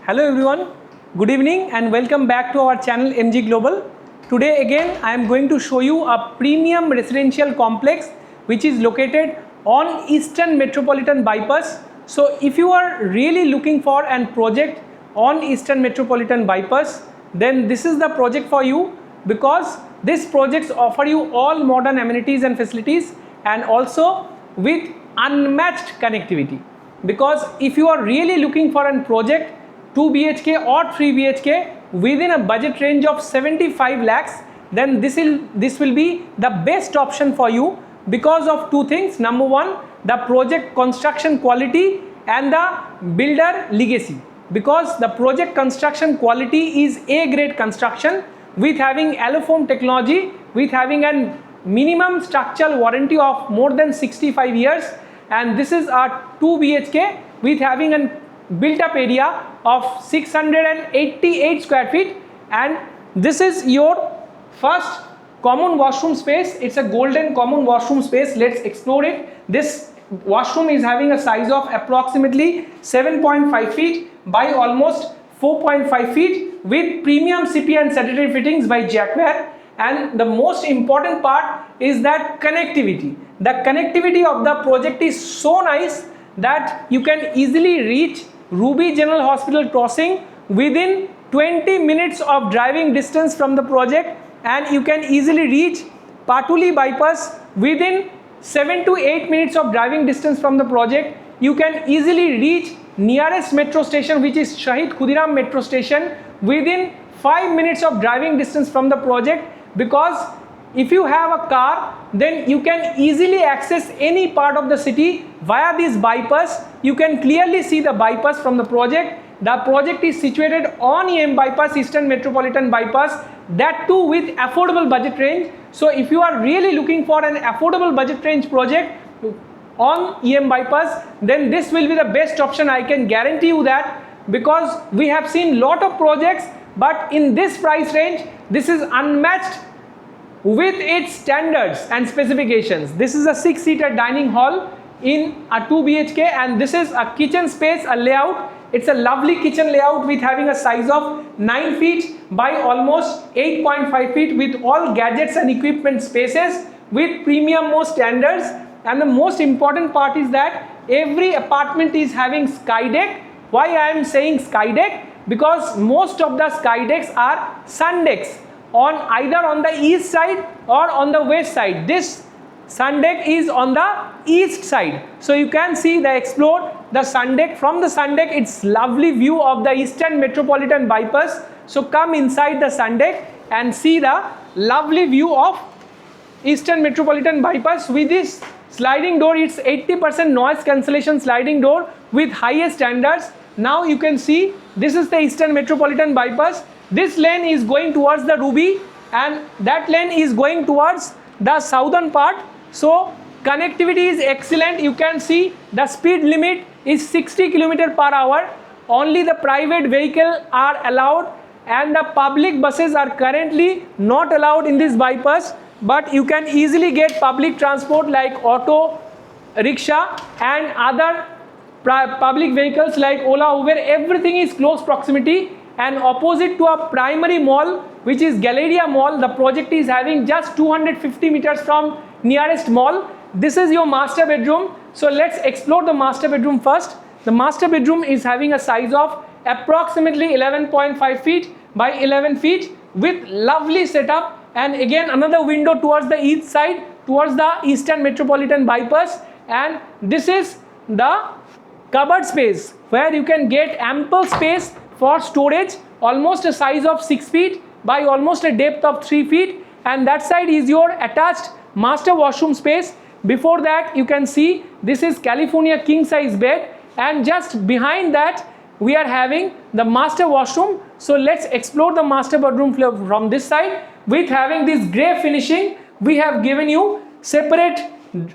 Hello everyone, good evening and welcome back to our channel MG Global. Today again I am going to show you a premium residential complex which is located on Eastern Metropolitan Bypass. So if you are really looking for a project on Eastern Metropolitan Bypass, then this is the project for you, because these projects offer you all modern amenities and facilities and also with unmatched connectivity. Because if you are really looking for a project 2 BHK or 3 BHK within a budget range of 75 lakhs, then this will be the best option for you because of two things. Number one, the project construction quality and the builder legacy. Because the project construction quality is A grade construction with having Allofoam technology, with having a minimum structural warranty of more than 65 years, and this is a 2 BHK with having a built up area of 688 square feet, and this is your first common washroom space. It's a golden common washroom space. Let's explore it. This washroom is having a size of approximately 7.5 feet by almost 4.5 feet with premium CP and sanitary fittings by Jacquard. And the most important part is that connectivity. The connectivity of the project is so nice that you can easily reach Ruby General Hospital crossing within 20 minutes of driving distance from the project, and you can easily reach Patuli bypass within 7 to 8 minutes of driving distance from the project. You can easily reach nearest metro station, which is Shahid Khudiram metro station, within 5 minutes of driving distance from the project. Because if you have a car, then you can easily access any part of the city via this bypass. You can clearly see the bypass from the project. The project is situated on EM bypass, Eastern Metropolitan Bypass, that too with affordable budget range. So if you are really looking for an affordable budget range project on EM bypass, then this will be the best option. I can guarantee you that, because we have seen lot of projects, but in this price range, this is unmatched with its standards and specifications. This is a 6-seater dining hall in a 2 BHK, and this is a kitchen space, a layout. It's a lovely kitchen layout with having a size of 9 feet by almost 8.5 feet with all gadgets and equipment spaces with premium most standards. And the most important part is that every apartment is having sky deck. Why I am saying sky deck? Because most of the sky decks are sun decks on either on the east side or on the west side. This sun deck is on the east side, so you can see explore the sun deck. From the sun deck, it's lovely view of the Eastern Metropolitan Bypass. So come inside the sun deck and see the lovely view of Eastern Metropolitan Bypass with this sliding door. It's 80% noise cancellation sliding door with highest standards. Now you can see this is the Eastern Metropolitan Bypass. This lane is going towards the Ruby and that lane is going towards the southern part. So connectivity is excellent. You can see the speed limit is 60 km per hour. Only the private vehicle are allowed and the public buses are currently not allowed in this bypass. But you can easily get public transport like auto, rickshaw and other public vehicles like Ola, Uber. Everything is close proximity. And opposite to a primary mall, which is Galleria Mall, the project is having just 250 meters from nearest mall. This is your master bedroom. So let's explore the master bedroom first. The master bedroom is having a size of approximately 11.5 feet by 11 feet with lovely setup. And again another window towards the east side, towards the Eastern Metropolitan Bypass. And this is the cupboard space where you can get ample space for storage, almost a size of 6 feet by almost a depth of 3 feet, and that side is your attached master washroom space. Before that you can see this is California king size bed, and just behind that we are having the master washroom. So let's explore the master bedroom from this side. With having this grey finishing, we have given you separate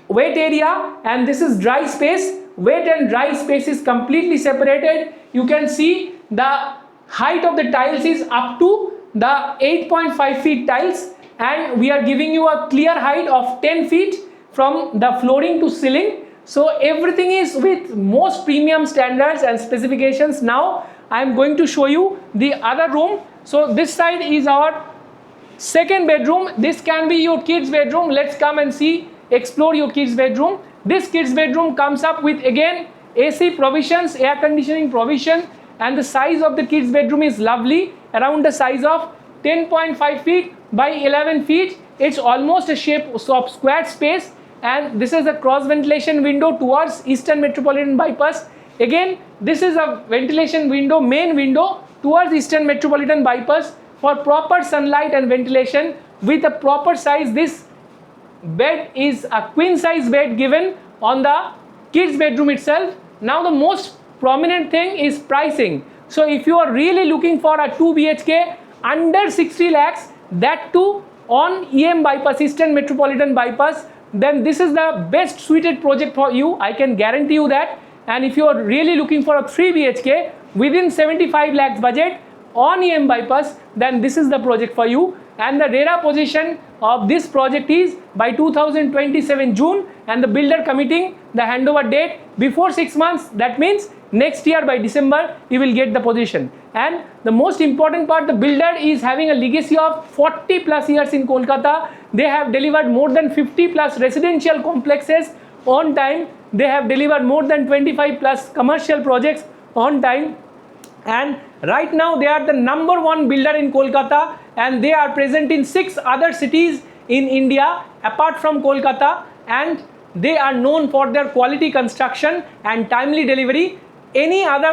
wet area, and this is dry space. Wet and dry space is completely separated. You can see the height of the tiles is up to the 8.5 feet tiles, and we are giving you a clear height of 10 feet from the flooring to ceiling. So everything is with most premium standards and specifications. Now I am going to show you the other room. So this side is our second bedroom. This can be your kids bedroom. Let's come and see, explore your kids bedroom. This kids bedroom comes up with again AC provisions, air conditioning provision, and the size of the kids bedroom is lovely, around the size of 10.5 feet by 11 feet. It's almost a shape of square space, and this is a cross ventilation window towards Eastern Metropolitan Bypass. Again, this is a ventilation window, main window towards Eastern Metropolitan Bypass for proper sunlight and ventilation with a proper size. This bed is a queen size bed given on the kids bedroom itself. Now the most prominent thing is pricing. So if you are really looking for a 2 BHK under 60 lakhs, that too on EM Bypass, Eastern Metropolitan Bypass, then this is the best suited project for you. I can guarantee you that. And if you are really looking for a 3 BHK within 75 lakhs budget on EM Bypass, then this is the project for you. And the RERA position of this project is by 2027 June, and the builder committing the handover date before 6 months. That means next year by December you will get the position. And the most important part, the builder is having a legacy of 40 plus years in Kolkata. They have delivered more than 50 plus residential complexes on time. They have delivered more than 25 plus commercial projects on time. And right now they are the #1 builder in Kolkata, and they are present in 6 other cities in India apart from Kolkata, and they are known for their quality construction and timely delivery. Any other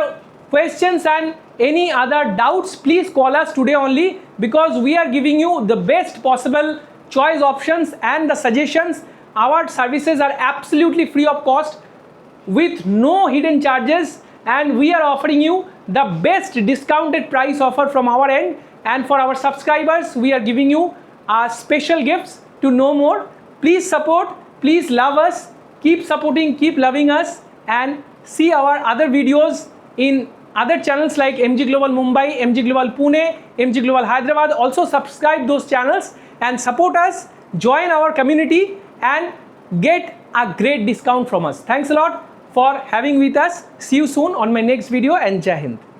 questions and any other doubts, please call us today only, because we are giving you the best possible choice options and the suggestions. Our services are absolutely free of cost with no hidden charges, and we are offering you the best discounted price offer from our end. And for our subscribers, we are giving you special gifts. To know more, please support, please love us, keep supporting, keep loving us, and see our other videos in other channels like MG Global Mumbai, MG Global Pune, MG Global Hyderabad. Also subscribe those channels and support us, join our community and get a great discount from us. Thanks a lot for having with us. See you soon on my next video, and Jai Hind.